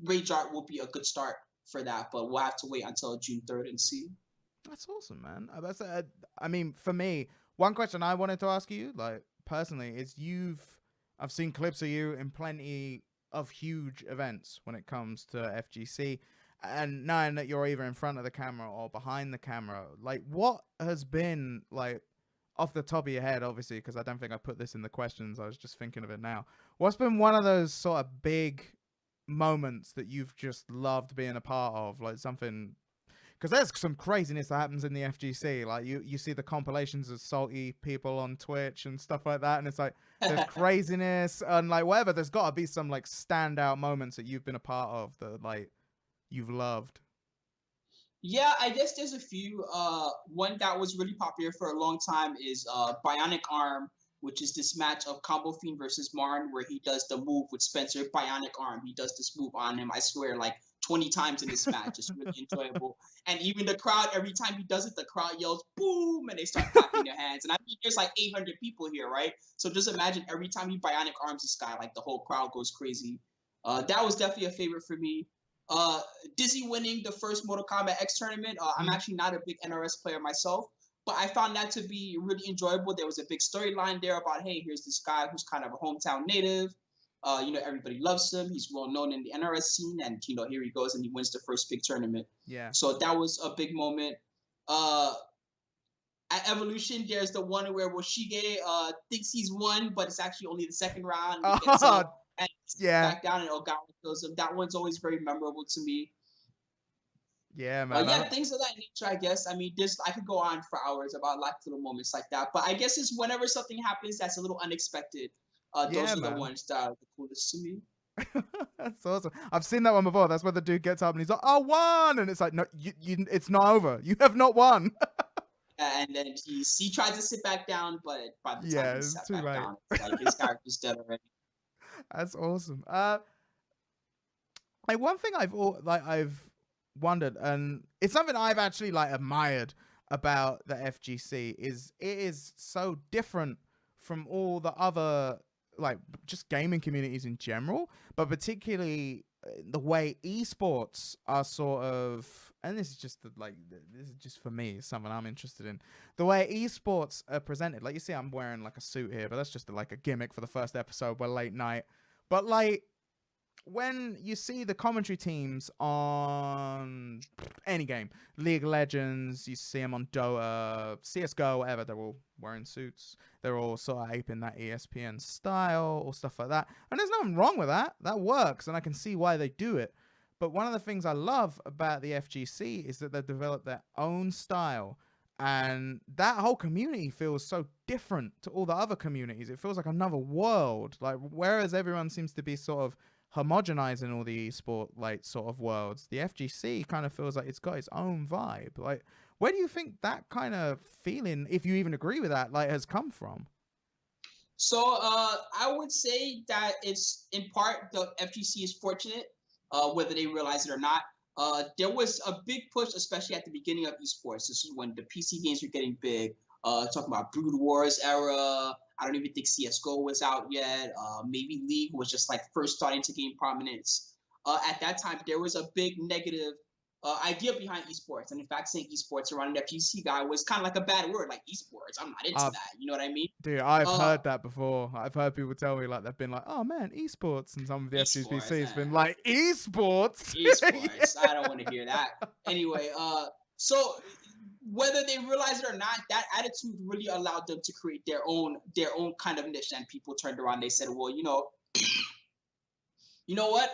H: Rage Art will be a good start for that, but we'll have to wait until June 3rd and see.
A: That's awesome, man. I mean, for me, one question I wanted to ask you, like personally, is I've seen clips of you in plenty of huge events when it comes to FGC, and knowing that you're either in front of the camera or behind the camera, like what has been like off the top of your head, obviously, because I don't think I put this in the questions. I was just thinking of it now. What's been one of those sort of big moments that you've just loved being a part of, like something, because there's some craziness that happens in the FGC, like you see the compilations of salty people on Twitch and stuff like that, and it's like there's craziness and like whatever, there's got to be some like standout moments that you've been a part of that like you've loved.
H: Yeah, I guess there's a few. One that was really popular for a long time is Bionic Arm, which is this match of Combo Fiend versus Marn, where he does the move with Spencer, Bionic Arm. He does this move on him, I swear, like 20 times in this match. It's really enjoyable. And even the crowd, every time he does it, the crowd yells, boom, and they start clapping their hands. And I mean, there's like 800 people here, right? So just imagine every time he Bionic Arms this guy, like the whole crowd goes crazy. That was definitely a favorite for me. Dizzy winning the first Mortal Kombat X tournament. I'm actually not a big NRS player myself, but I found that to be really enjoyable. There was a big storyline there about, hey, here's this guy who's kind of a hometown native. Everybody loves him. He's well known in the NRS scene, and here he goes and he wins the first big tournament.
A: Yeah.
H: So that was a big moment. At Evolution, there's the one where Woshige thinks he's won, but it's actually only the second round. He gets up and back down, and Ogawa kills him. That one's always very memorable to me.
A: Yeah, man.
H: Things of that nature, I guess. I mean, I could go on for hours about like little moments like that. But I guess it's whenever something happens that's a little unexpected. Those are the ones that are the coolest to me.
A: That's awesome. I've seen that one before. That's where the dude gets up and he's like, "I won," and it's like, "No, it's not over. You have not won."
H: And then he tries to sit back down, but by the time he sat back down, it's like his character's dead already.
A: That's awesome. Like one thing I've wondered, and it's something I've actually like admired about the FGC, is it is so different from all the other like just gaming communities in general, but particularly the way esports are sort of, and this is just for me, it's something I'm interested in, the way esports are presented. Like you see, I'm wearing like a suit here, but that's just like a gimmick for the first episode. We're late night, but like when you see the commentary teams on any game, League of Legends, you see them on Dota, CSGO, whatever, they're all wearing suits. They're all sort of aping that ESPN style or stuff like that. And there's nothing wrong with that. That works, and I can see why they do it. But one of the things I love about the FGC is that they've developed their own style. And that whole community feels so different to all the other communities. It feels like another world. Like, whereas everyone seems to be sort of homogenizing all the esport like sort of worlds, the FGC kind of feels like it's got its own vibe. Like, where do you think that kind of feeling, if you even agree with that, like has come from?
H: So I would say that it's in part the FGC is fortunate, whether they realize it or not. There was a big push, especially at the beginning of esports. This is when the PC games were getting big. Talking about Brood Wars era. I don't even think CSGO was out yet. Maybe League was just like first starting to gain prominence. At that time, there was a big negative idea behind esports. And in fact, saying esports around an FGC guy was kind of like a bad word, like esports. I'm not into that. You know what I mean?
A: Dude, I've heard that before. I've heard people tell me like they've been like, "Oh man, esports," and some of the FGC has been like, "Esports."
H: Esports. I don't want to hear that. Anyway, so whether they realize it or not, that attitude really allowed them to create their own kind of niche. And people turned around. They said, "Well, you know what?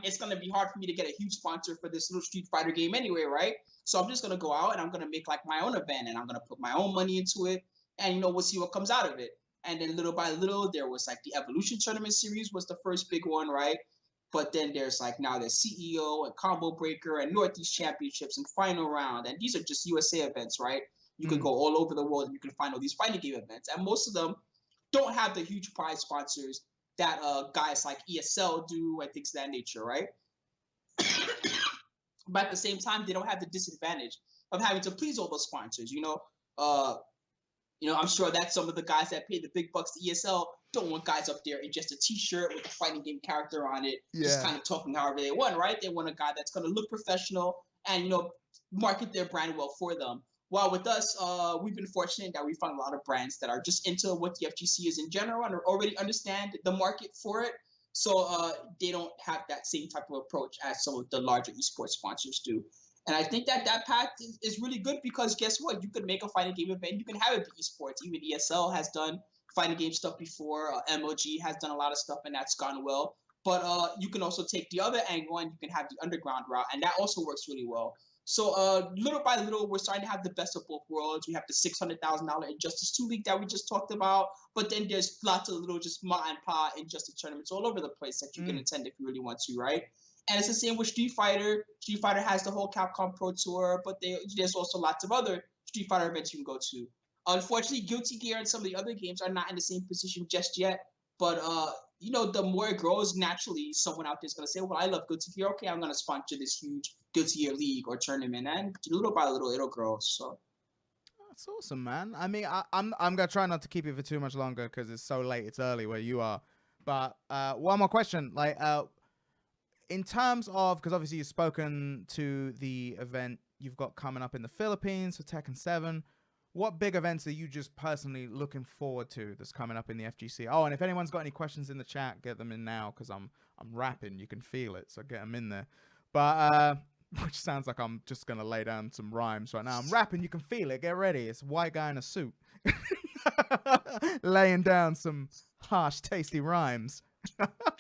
H: It's gonna be hard for me to get a huge sponsor for this little Street Fighter game anyway, right? So I'm just gonna go out and I'm gonna make like my own event, and I'm gonna put my own money into it, and we'll see what comes out of it." And then little by little, there was like the Evolution Tournament Series was the first big one, right? But then there's like now there's CEO and Combo Breaker and Northeast Championships and Final Round. And these are just USA events, right? You could go all over the world and you can find all these fighting game events. And most of them don't have the huge prize sponsors that guys like ESL do and things of that nature, right? But at the same time, they don't have the disadvantage of having to please all those sponsors. I'm sure that some of the guys that pay the big bucks to ESL don't want guys up there in just a T-shirt with a fighting game character on it, just kind of talking however they want, right? They want a guy that's going to look professional and market their brand well for them. While with us, we've been fortunate that we found a lot of brands that are just into what the FGC is in general and already understand the market for it. So they don't have that same type of approach as some of the larger esports sponsors do. And I think that path is really good because guess what? You could make a fighting game event. You can have it be esports. Even ESL has done fighting game stuff before. MOG has done a lot of stuff, and that's gone well. But you can also take the other angle, and you can have the underground route, and that also works really well. So little by little, we're starting to have the best of both worlds. We have the $600,000 Injustice 2 League that we just talked about. But then there's lots of little just ma and pa Injustice tournaments all over the place that you can attend if you really want to, right? And it's the same with Street Fighter. Street Fighter has the whole Capcom Pro Tour, but there's also lots of other Street Fighter events you can go to. Unfortunately, Guilty Gear and some of the other games are not in the same position just yet. But, the more it grows, naturally, someone out there is going to say, well, I love Guilty Gear. Okay, I'm going to sponsor this huge Guilty Gear league or tournament. And little by little, it'll grow. So
A: that's awesome, man. I mean, I'm going to try not to keep it for too much longer because it's so late. It's early where you are. But one more question. In terms of, because obviously you've spoken to the event you've got coming up in the Philippines for Tekken 7, what big events are you just personally looking forward to that's coming up in the FGC? Oh, and if anyone's got any questions in the chat, get them in now because I'm rapping. You can feel it, so get them in there. But, which sounds like I'm just going to lay down some rhymes right now. I'm rapping, you can feel it. Get ready. It's a white guy in a suit. Laying down some harsh, tasty rhymes.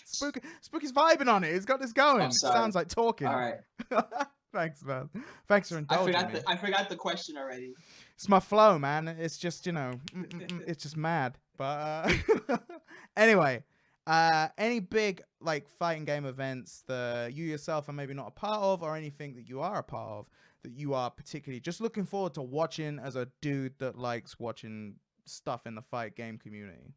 A: Spooky's vibing on it. He's got this going. It sounds like talking.
H: All right.
A: Thanks, man. Thanks for indulging me.
H: I forgot the question already.
A: It's my flow, man. It's just, it's just mad. But anyway, any big fighting game events that you yourself are maybe not a part of, or anything that you are a part of that you are particularly just looking forward to watching as a dude that likes watching stuff in the fight game community?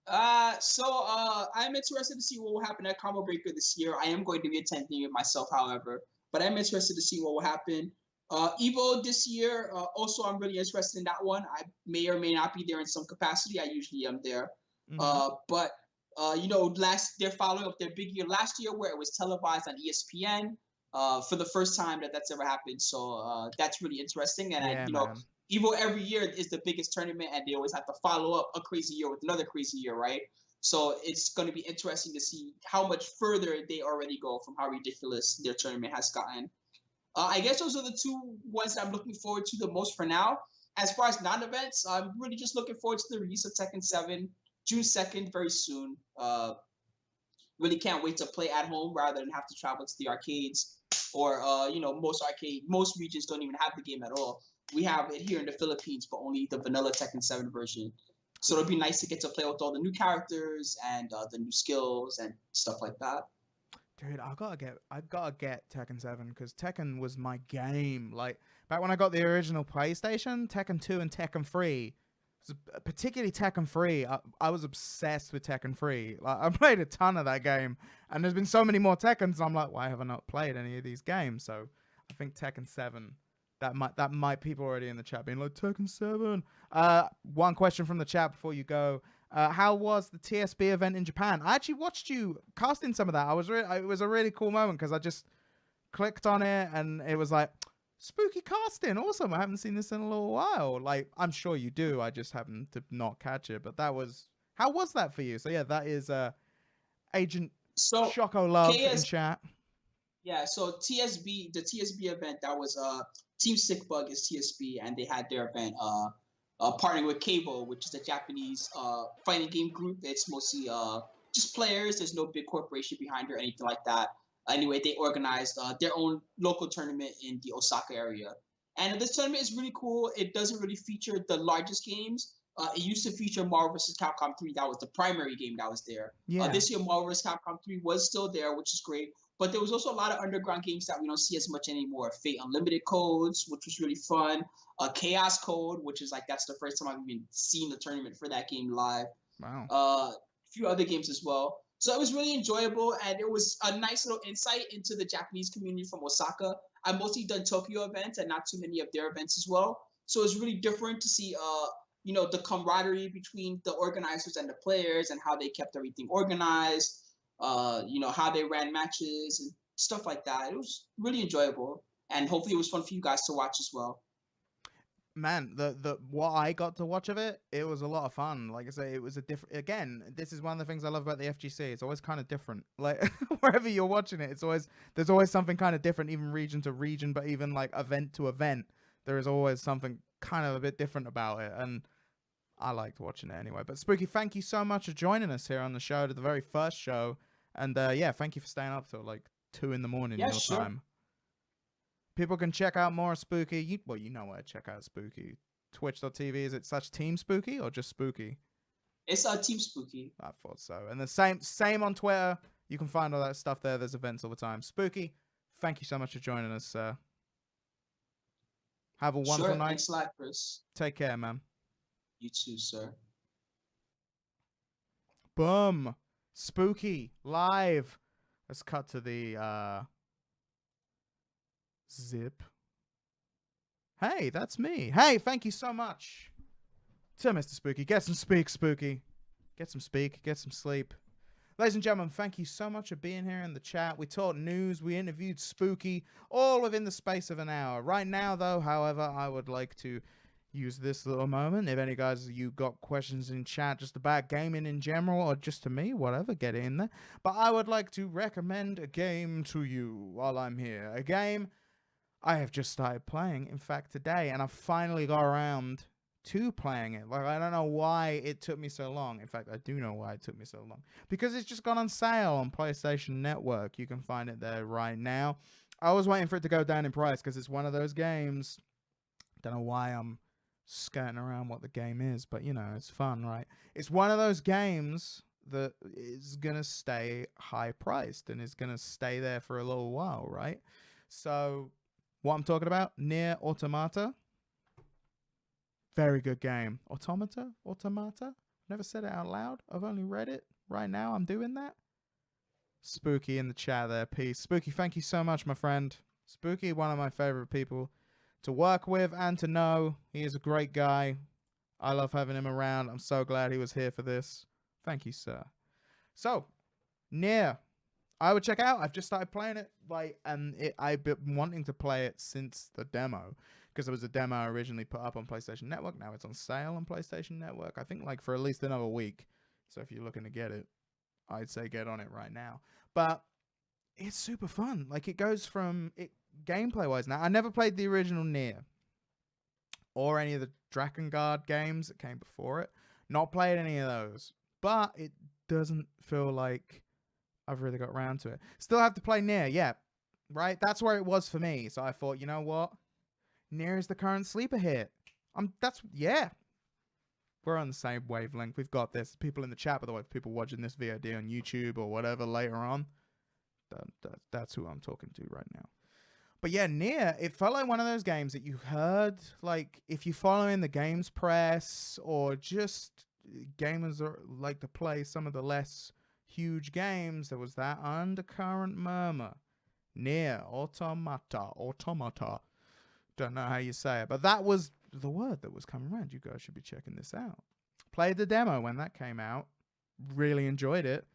H: I'm interested to see what will happen at Combo Breaker this year. I am going to be attending it myself, however, but I'm interested to see what will happen. Evo this year, also I'm really interested in that one. I may or may not be there in some capacity. I usually am there. But they're following up their big year last year where it was televised on ESPN for the first time that's ever happened. So that's really interesting. And Evo every year is the biggest tournament, and they always have to follow up a crazy year with another crazy year, right? So it's going to be interesting to see how much further they already go from how ridiculous their tournament has gotten. I guess those are the two ones that I'm looking forward to the most for now. As far as non-events, I'm really just looking forward to the release of Tekken 7, June 2nd, very soon. Really can't wait to play at home rather than have to travel to the arcades. Or, most regions don't even have the game at all. We have it here in the Philippines, but only the vanilla Tekken 7 version. So it'll be nice to get to play with all the new characters and the new skills and stuff like that.
A: Dude, I gotta get Tekken 7 because Tekken was my game. Like back when I got the original PlayStation, Tekken 2 and Tekken 3. Particularly Tekken 3, I was obsessed with Tekken 3. Like, I played a ton of that game, and there's been so many more Tekkens. I'm like, why have I not played any of these games? So I think Tekken 7. That might people already in the chat being like Tekken 7. One question from the chat before you go. How was the TSB event in Japan? I actually watched you casting some of that. It was a really cool moment because I just clicked on it and it was like spooky casting. Awesome. I haven't seen this in a little while. Like I'm sure you do. I just happened to not catch it. But how was that for you? So yeah, that is Agent Choco Love in chat.
H: Yeah, so the TSB event, that was Team Sickbug is TSB, and they had their event partnering with Cable, which is a Japanese fighting game group. It's mostly just players. There's no big corporation behind it or anything like that. Anyway, they organized their own local tournament in the Osaka area. And this tournament is really cool. It doesn't really feature the largest games. It used to feature Marvel vs. Capcom 3. That was the primary game that was there.
A: Yeah.
H: This year, Marvel vs. Capcom 3 was still there, which is great. But there was also a lot of underground games that we don't see as much anymore. Fate Unlimited Codes, which was really fun. Chaos Code, which is like that's the first time I've even seen the tournament for that game live.
A: Wow.
H: A few other games as well. So it was really enjoyable, and it was a nice little insight into the Japanese community from Osaka. I've mostly done Tokyo events and not too many of their events as well. So it's really different to see the camaraderie between the organizers and the players and how they kept everything organized, how they ran matches and stuff like that. It was really enjoyable, and hopefully it was fun for you guys to watch as well.
A: Man, the what I got to watch of it, it was a lot of fun. Like I say, it was a different. Again, this is one of the things I love about the FGC. It's always kind of different. Like wherever you're watching it, there's always something kind of different, even region to region, but even like event to event, there is always something kind of a bit different about it, and I liked watching it anyway. But Spooky, thank you so much for joining us here on the show, to the very first show, and yeah, thank you for staying up till like 2 in the morning your time. People can check out more Spooky. You know where to check out Spooky. Twitch.tv. Is it such Team Spooky or just Spooky?
H: It's Team Spooky.
A: I thought so. And the same on Twitter. You can find all that stuff there. There's events all the time. Spooky, thank you so much for joining us, sir. Have a wonderful night.
H: Thanks a lot, Chris.
A: Take care, man.
H: You too, sir.
A: Boom. Spooky live. Let's cut to the zip. Hey, that's me. Hey, thank you so much to Mr. Spooky. Get some speak, Spooky. Get some speak. Get some sleep. Ladies and gentlemen, thank you so much for being here in the chat. We talked news. We interviewed Spooky, all within the space of an hour. Right now, though, however, I would like to use this little moment. If any guys you got questions in chat just about gaming in general or just to me, whatever, get in there. But I would like to recommend a game to you while I'm here. A game I have just started playing, in fact, today, and I finally got around to playing it. Like, I don't know why it took me so long. In fact, I do know why it took me so long. Because it's just gone on sale on PlayStation Network. You can find it there right now. I was waiting for it to go down in price because it's one of those games. Don't know why I'm skirting around what the game is, but, you know, it's fun, right? It's one of those games that is going to stay high-priced and is going to stay there for a little while, right? So what I'm talking about, Nier Automata. Very good game. Automata? Never said it out loud. I've only read it. Right now, I'm doing that. Spooky in the chat there. Peace. Spooky, thank you so much, my friend. Spooky, one of my favorite people to work with and to know. He is a great guy. I love having him around. I'm so glad he was here for this. Thank you, sir. So, Nier. I would check out. I've just started playing it, I've been wanting to play it since the demo, because there was a demo originally put up on PlayStation Network. Now it's on sale on PlayStation Network. I think like for at least another week. So if you're looking to get it, I'd say get on it right now. But it's super fun. Like it goes from gameplay wise. Now I never played the original Nier or any of the Drakengard games that came before it. Not played any of those, but it doesn't feel like I've really got around to it. Still have to play Nier, yeah. Right? That's where it was for me. So I thought, you know what? Nier is the current sleeper hit. Yeah. We're on the same wavelength. We've got this. People in the chat, by the way, people watching this VOD on YouTube or whatever later on. That's who I'm talking to right now. But yeah, Nier, it felt like one of those games that you heard, like, if you follow in the games press or just gamers are like to play some of the less huge games, there was that undercurrent murmur. Nier Automata. Don't know how you say it, but that was the word that was coming around. You guys should be checking this out. Played the demo when that came out. Really enjoyed it.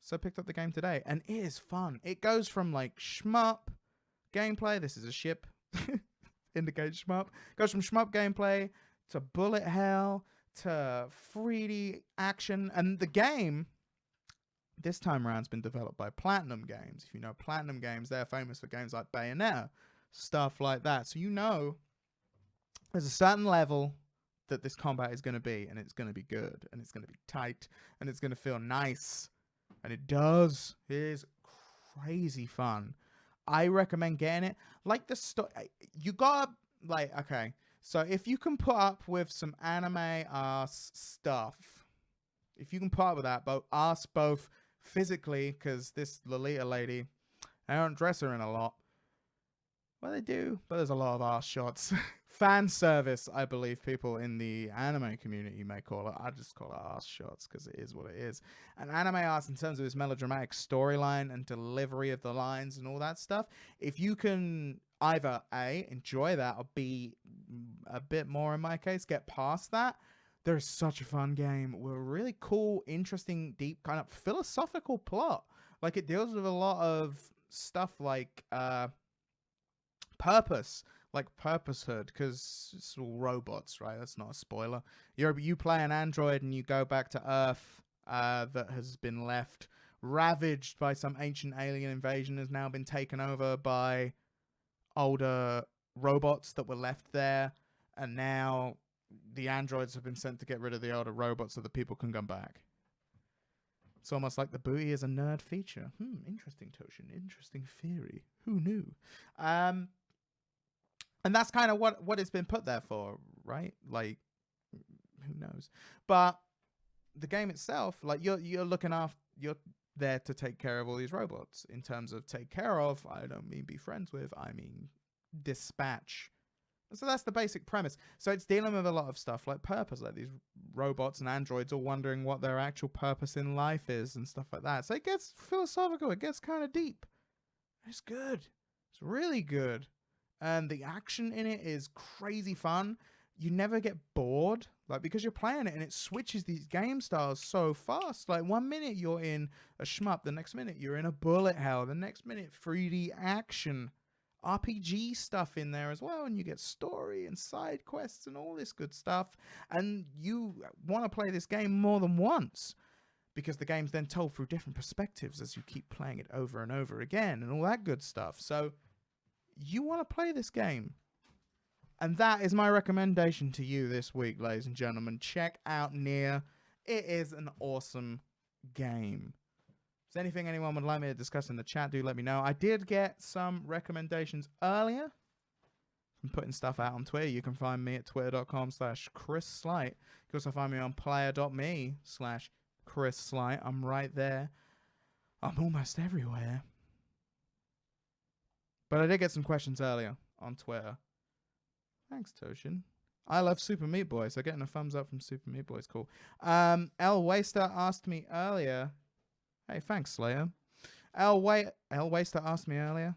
A: So I picked up the game today, and it is fun. It goes from like shmup gameplay. This is a ship. Indicates shmup. Goes from shmup gameplay to bullet hell to 3D action, and the game this time around has been developed by Platinum Games. If you know Platinum Games, they're famous for games like Bayonetta, stuff like that. So you know there's a certain level that this combat is going to be, and it's going to be good, and it's going to be tight, and it's going to feel nice. And it does. It is crazy fun. I recommend getting it. Like the you got like, okay, So if you can put up with some anime ass stuff, if you can put up with that, both physically, because this Lolita lady, I don't dress her in a lot. Well, they do, but there's a lot of ass shots. Fan service, I believe people in the anime community may call it. I just call it ass shots because it is what it is. And anime ass, in terms of its melodramatic storyline and delivery of the lines and all that stuff, if you can either A, enjoy that, or B, a bit more in my case, get past that, there is such a fun game with a really cool, interesting, deep, kind of philosophical plot. Like, it deals with a lot of stuff like purpose, like purposehood, because it's all robots, right? That's not a spoiler. You play an android and you go back to Earth that has been left ravaged by some ancient alien invasion, has now been taken over by older robots that were left there, and now the androids have been sent to get rid of the older robots so the people can come back. It's almost like the booty is a nerd feature. Interesting, Toshin. Interesting theory. Who knew? And that's kind of what it's been put there for, right? Like, who knows? But the game itself, like, you're looking after, you're there to take care of all these robots. In terms of take care of, I don't mean be friends with, I mean dispatch. So that's the basic premise. So it's dealing with a lot of stuff like purpose, like these robots and androids are wondering what their actual purpose in life is and stuff like that. So it gets philosophical. It gets kind of deep. It's good. It's really good. And the action in it is crazy fun. You never get bored, like, because you're playing it and it switches these game styles so fast. Like, 1 minute you're in a shmup, the next minute you're in a bullet hell, the next minute 3D action, RPG stuff in there as well, and you get story and side quests and all this good stuff. And you want to play this game more than once, because the game's then told through different perspectives as you keep playing it over and over again and all that good stuff. So you want to play this game. And that is my recommendation to you this week, ladies and gentlemen. Check out Nier. It is an awesome game. If there's anything anyone would like me to discuss in the chat, do let me know. I did get some recommendations earlier from putting stuff out on Twitter. You can find me at twitter.com/ChrisSlight. You can also find me on player.me/ChrisSlight. I'm right there. I'm almost everywhere. But I did get some questions earlier on Twitter. Thanks, Toshin. I love Super Meat Boy, so getting a thumbs up from Super Meat Boy is cool. L Waster asked me earlier. Hey, thanks, Slayer. L Waster asked me earlier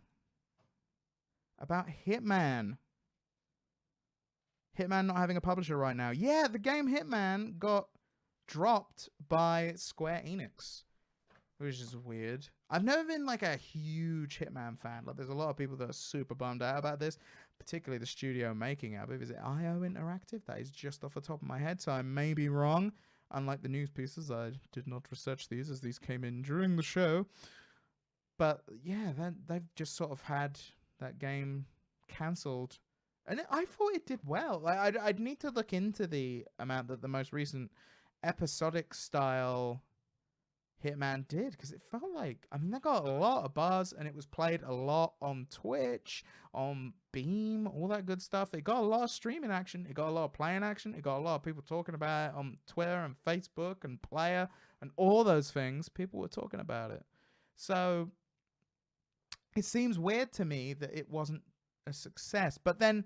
A: about Hitman. Hitman not having a publisher right now. Yeah, the game Hitman got dropped by Square Enix, which is weird. I've never been like a huge Hitman fan. Like, there's a lot of people that are super bummed out about this, particularly the studio making it. I believe, is it IO Interactive? That is just off the top of my head, so I may be wrong. Unlike the news pieces, I did not research these as these came in during the show. But yeah, they've just sort of had that game cancelled. And I thought it did well. Like, I'd need to look into the amount that the most recent episodic style Hitman did, because it felt like, I mean, they got a lot of buzz and it was played a lot on Twitch, on Beam, all that good stuff. It got a lot of streaming action, it got a lot of playing action, it got a lot of people talking about it on Twitter and Facebook and Player and all those things. People were talking about it. So it seems weird to me that it wasn't a success. But then,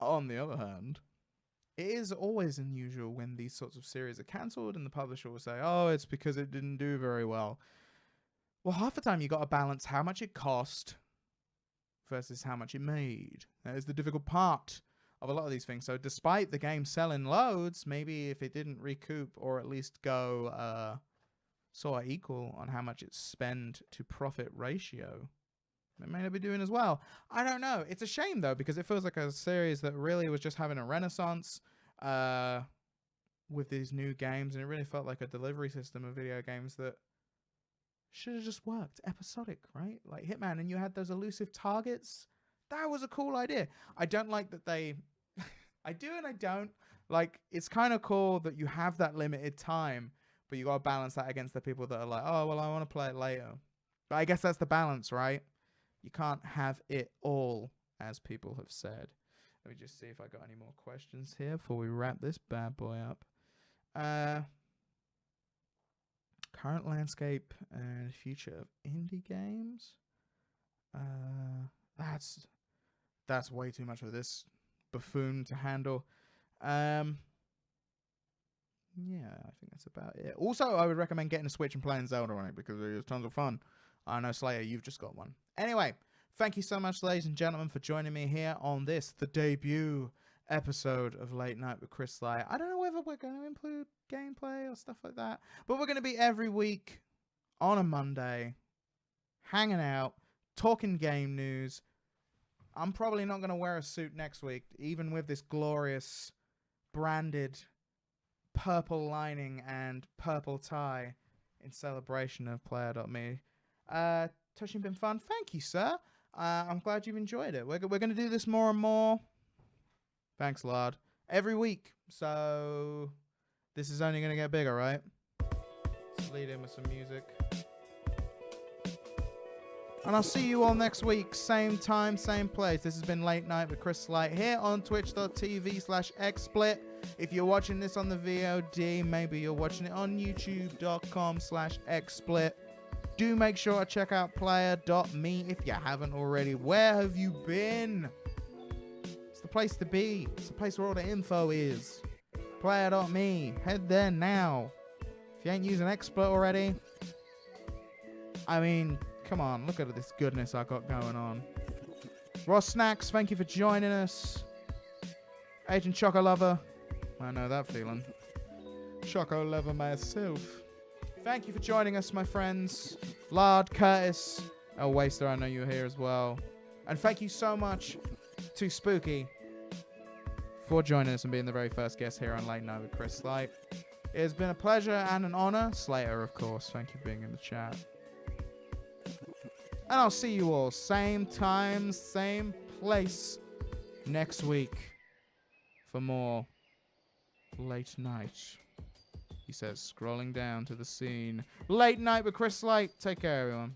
A: on the other hand, it is always unusual when these sorts of series are cancelled and the publisher will say, oh, it's because it didn't do very well. Well, half the time you got to balance how much it cost versus how much it made. That is the difficult part of a lot of these things. So despite the game selling loads, maybe if it didn't recoup or at least go sort of equal on how much it spend to profit ratio, it may not be doing as well. I don't know. It's a shame, though, because it feels like a series that really was just having a renaissance with these new games, and it really felt like a delivery system of video games that should have just worked. Episodic, right? Like Hitman, and you had those elusive targets. That was a cool idea. I don't like that they... I do and I don't. Like, it's kind of cool that you have that limited time, but you got to balance that against the people that are like, oh, well, I want to play it later. But I guess that's the balance, right? You can't have it all, as people have said. Let me just see if I got any more questions here before we wrap this bad boy up. Current landscape and future of indie games. That's way too much for this buffoon to handle. Yeah, I think that's about it. Also, I would recommend getting a Switch and playing Zelda on it because it was tons of fun. I know, Slayer, you've just got one. Anyway, thank you so much, ladies and gentlemen, for joining me here on this, the debut episode of Late Night with Chris Slayer. I don't know whether we're going to include gameplay or stuff like that, but we're going to be every week on a Monday, hanging out, talking game news. I'm probably not going to wear a suit next week, even with this glorious branded purple lining and purple tie in celebration of Player.me. Touching been fun. Thank you, sir. I'm glad you've enjoyed it. We're going to do this more and more. Thanks, Lard. Every week. So this is only going to get bigger, right? Let's lead in with some music. And I'll see you all next week. Same time, same place. This has been Late Night with Chris Slight here on twitch.tv/XSplit. If you're watching this on the VOD, maybe you're watching it on youtube.com/XSplit. Do make sure to check out player.me if you haven't already. Where have you been? It's the place to be. It's the place where all the info is. Player.me. Head there now. If you ain't using XSplit already, I mean, come on, look at this goodness I got going on. Ross Snacks, thank you for joining us. Agent Choco Lover, I know that feeling. Choco Lover myself. Thank you for joining us, my friends. Lard, Curtis, Waster, I know you're here as well. And thank you so much to Spooky for joining us and being the very first guest here on Late Night with Chris Slight. It has been a pleasure and an honor. Slater, of course, thank you for being in the chat. And I'll see you all same time, same place next week for more Late Night. He says, scrolling down to the scene. Late Night with Chris Light. Take care, everyone.